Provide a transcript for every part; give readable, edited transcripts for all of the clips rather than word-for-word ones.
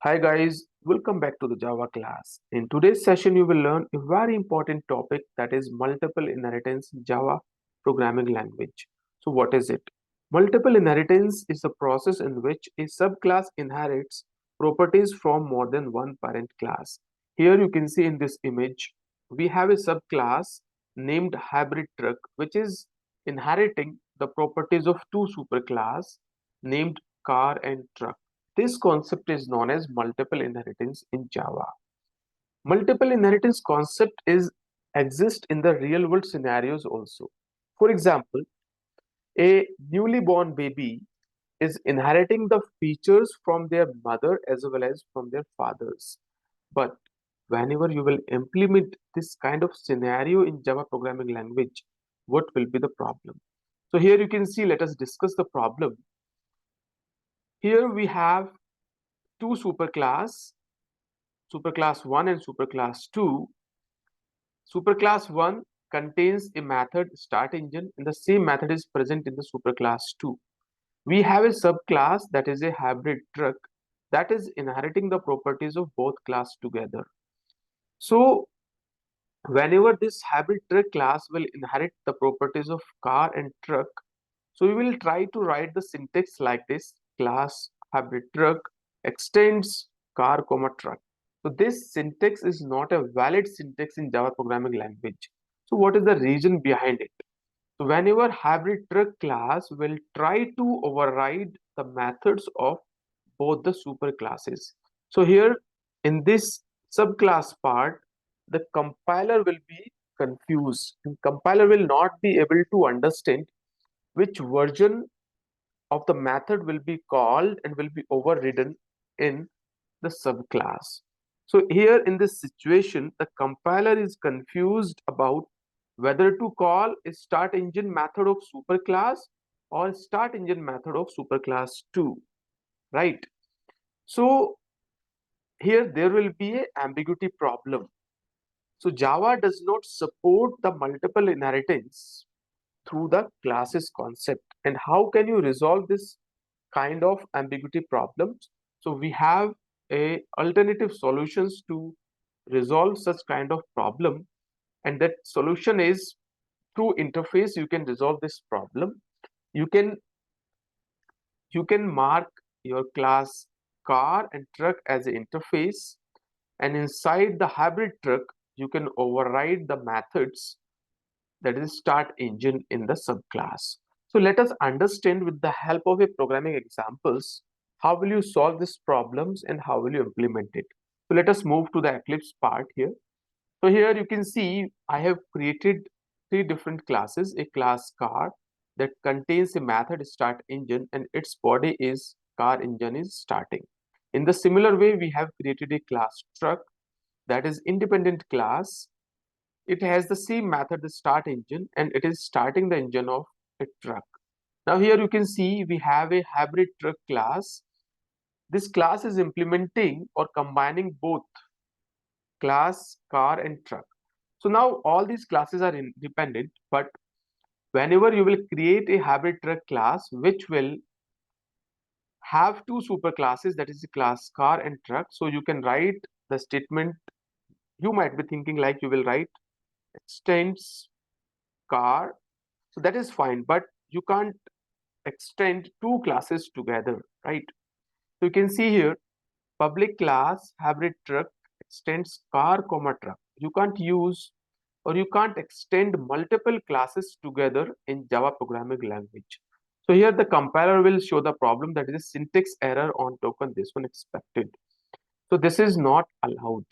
Hi guys, welcome back to the Java class. In today's session, you will learn a very important topic that is multiple inheritance in Java programming language. So what is it? Multiple inheritance is a process in which a subclass inherits properties from more than one parent class. Here you can see in this image, we have a subclass named hybrid truck which is inheriting the properties of two superclass named car and truck. This concept is known as multiple inheritance in Java. Multiple inheritance concept is exists in the real world scenarios also. For example, a newly born baby is inheriting the features from their mother as well as from their fathers. But whenever you will implement this kind of scenario in Java programming language, what will be the problem? So here you can see, let us discuss the problem. Here we have two superclass superclass 1 and superclass 2. Superclass 1 contains a method start engine and the same method is present in the superclass 2. We have a subclass that is a hybrid truck that is inheriting the properties of both class together. So whenever this hybrid truck class will inherit the properties of car and truck, so we will try to write the syntax like this: class hybrid truck extends car comma truck. So this syntax is not a valid syntax in Java programming language. So what is the reason behind it? So whenever hybrid truck class will try to override the methods of both the superclasses. So here in this subclass part, the compiler will be confused and compiler will not be able to understand which version of the method will be called and will be overridden in the subclass. So here in this situation, the compiler is confused about whether to call a start engine method of superclass or start engine method of superclass 2, right? So here there will be a ambiguity problem. So Java does not support the multiple inheritance through the classes concept. And how can you resolve this kind of ambiguity problems? So we have a alternative solutions to resolve such kind of problem, and that solution is through interface you can resolve this problem. You can mark your class car and truck as an interface, and inside the hybrid truck you can override the methods that is start engine in the subclass. So let us understand with the help of a programming examples how will you solve these problems and how will you implement it. So let us move to the Eclipse part here. So here you can see I have created three different classes: a class car that contains a method start engine and its body is car engine is starting. In the similar way, we have created a class truck that is independent class. It has the same method, the start engine, and it is starting the engine of a truck. Now here you can see we have a hybrid truck class. This class is implementing or combining both class, car, and truck. So now all these classes are independent, but whenever you will create a hybrid truck class which will have two superclasses, that is the class car and truck, so you can write the statement. You might be thinking like you will write extends car, so that is fine, but you can't extend two classes together, right? So you can see here public class hybrid truck extends car comma truck. You can't use or you can't extend multiple classes together in Java programming language. So here the compiler will show the problem, that is a syntax error on token, this one expected. So this is not allowed.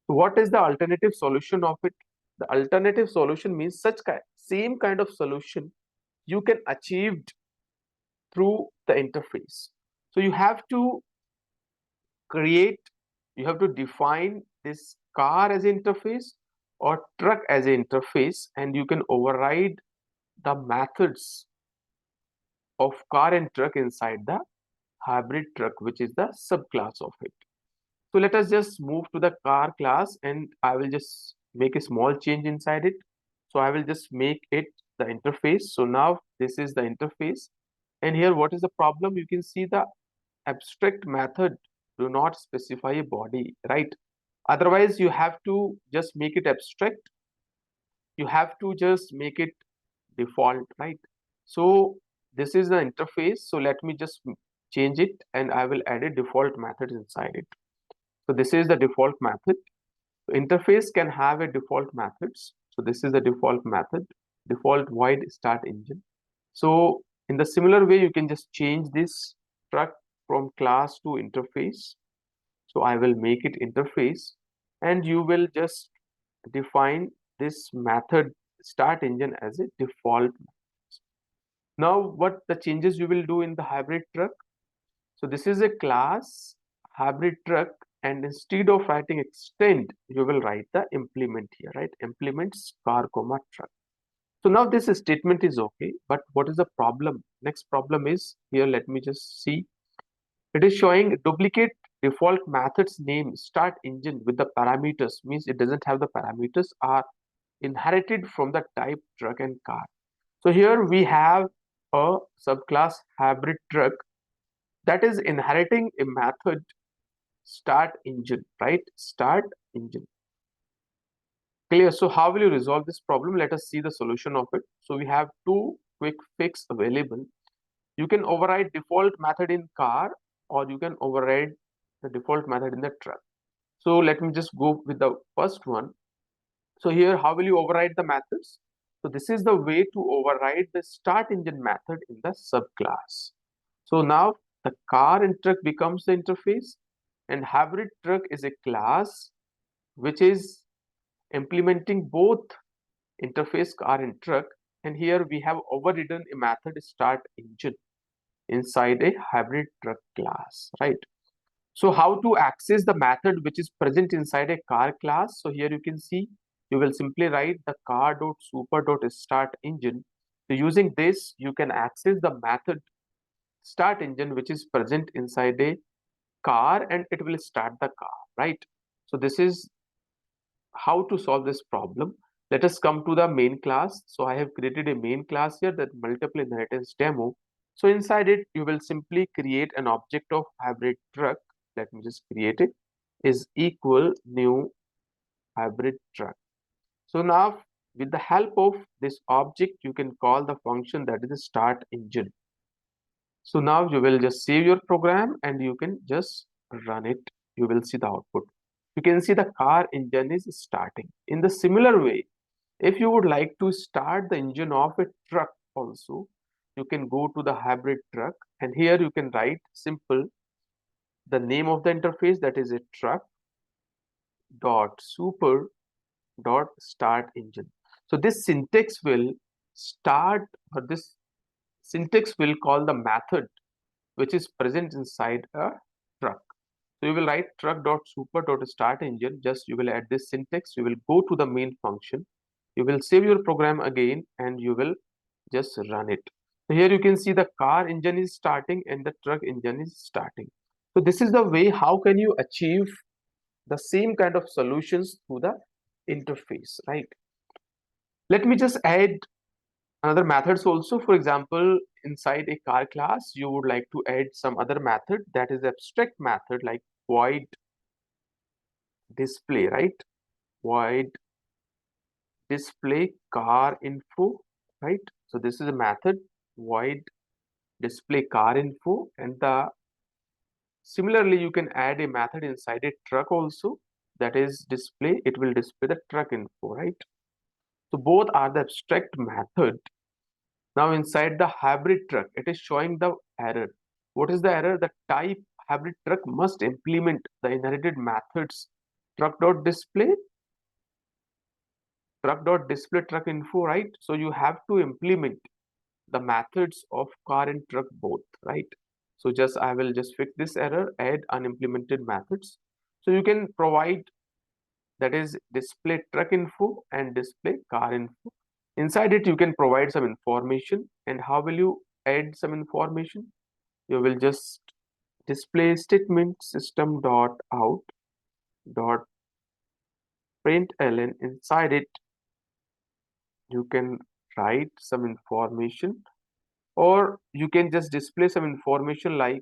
So what is the alternative solution of it? The alternative solution means same kind of solution you can achieve through the interface. So you have to create, you have to define this car as interface or truck as an interface, and you can override the methods of car and truck inside the hybrid truck, which is the subclass of it. So let us just move to the car class and I will just make a small change inside it. So I will just make it the interface. So now this is the interface. And here what is the problem? You can see the abstract method do not specify a body, right? Otherwise you have to just make it abstract, you have to just make it default, right? So this is the interface, so let me just change it and I will add a default method inside it. So this is the default method. Interface can have a default methods. So this is the default method, default void start engine. So in the similar way, you can just change this truck from class to interface. So I will make it interface, and you will just define this method start engine as a default. Now what the changes you will do in the hybrid truck? So this is a class hybrid truck, and instead of writing extend, you will write the implement here, right? Implements car comma truck. So now this statement is okay, but what is the problem? Next problem is here, let me just see. It is showing duplicate default methods name start engine with the parameters, means it doesn't have the parameters are inherited from the type truck and car. So here we have a subclass hybrid truck that is inheriting a method start engine, right? Start engine. Clear? So how will you resolve this problem? Let us see the solution of it. So we have two quick fix available. You can override default method in car, or you can override the default method in the truck. So let me just go with the first one. So here, how will you override the methods? So this is the way to override the start engine method in the subclass. So now the car and truck becomes the interface, and hybrid truck is a class which is implementing both interface car and truck. And here we have overridden a method start engine inside a hybrid truck class, right? So how to access the method which is present inside a car class? So here you can see, you will simply write the car.super.start engine. So using this, you can access the method start engine which is present inside a car, and it will start the car, right? So this is how to solve this problem. Let us come to the main class. So I have created a main class here, that multiple inheritance demo. So inside it, you will simply create an object of hybrid truck. Let me just create it, is equal new hybrid truck. So now with the help of this object, you can call the function that is the start engine. So now you will just save your program and you can just run it. You will see the output. You can see the car engine is starting. In the similar way, if you would like to start the engine of a truck also, you can go to the hybrid truck, and here you can write simple the name of the interface, that is a truck dot super dot start engine. So this syntax will start, or this syntax will call the method which is present inside a truck. So you will write truck dot super dot start engine. Just you will add this syntax. You will go to the main function. You will save your program again, and you will just run it. So here you can see the car engine is starting and the truck engine is starting. So this is the way how can you achieve the same kind of solutions through the interface, right? Let me just add another methods also. For example, inside a car class, you would like to add some other method, that is abstract method like void display, right? Void display car info, right? So this is a method void display car info, and the similarly you can add a method inside a truck also, that is display, it will display the truck info, right? So both are the abstract method. Now inside the hybrid truck, it is showing the error. What is the error? The type hybrid truck must implement the inherited methods truck.display, truck.display truck info, right? So you have to implement the methods of car and truck both, right? So just I will just fix this error, add unimplemented methods. So you can provide, that is display truck info and display car info. Inside it, you can provide some information. And how will you add some information? You will just display statement system dot out dot println. Inside it, you can write some information, or you can just display some information like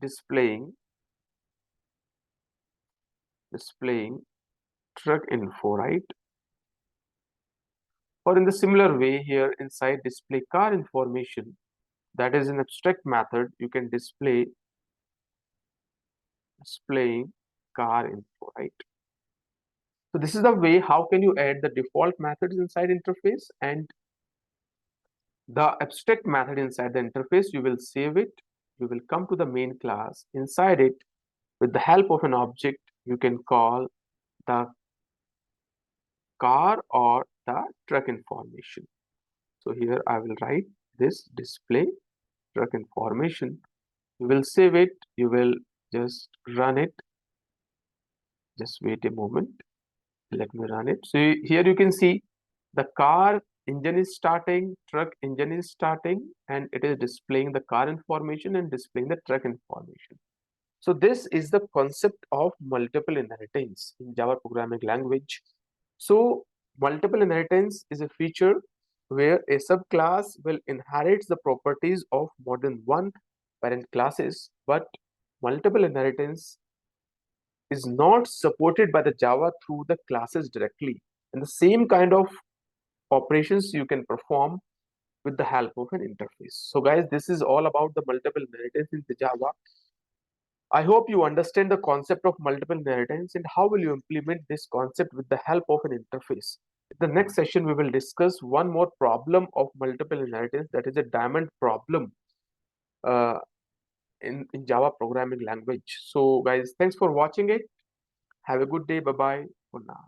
displaying displaying truck info, right? Or in the similar way here inside display car information, that is an abstract method, you can displaying car info, right? So this is the way how can you add the default methods inside interface, and the abstract method inside the interface, you will save it, you will come to the main class. Inside it, with the help of an object, you can call the car or the truck information. So here I will write this display truck information. You will save it, you will just run it. Just wait a moment. Let me run it. So here you can see the car engine is starting, truck engine is starting, and it is displaying the car information and displaying the truck information. So this is the concept of multiple inheritance in Java programming language. So multiple inheritance is a feature where a subclass will inherit the properties of more than one parent classes, but multiple inheritance is not supported by the Java through the classes directly. And the same kind of operations you can perform with the help of an interface. So guys, this is all about the multiple inheritance in the Java. I hope you understand the concept of multiple inheritance and how will you implement this concept with the help of an interface. In the next session, we will discuss one more problem of multiple inheritance, that is a diamond problem uh, in Java programming language. So guys, thanks for watching it. Have a good day. Bye-bye for now.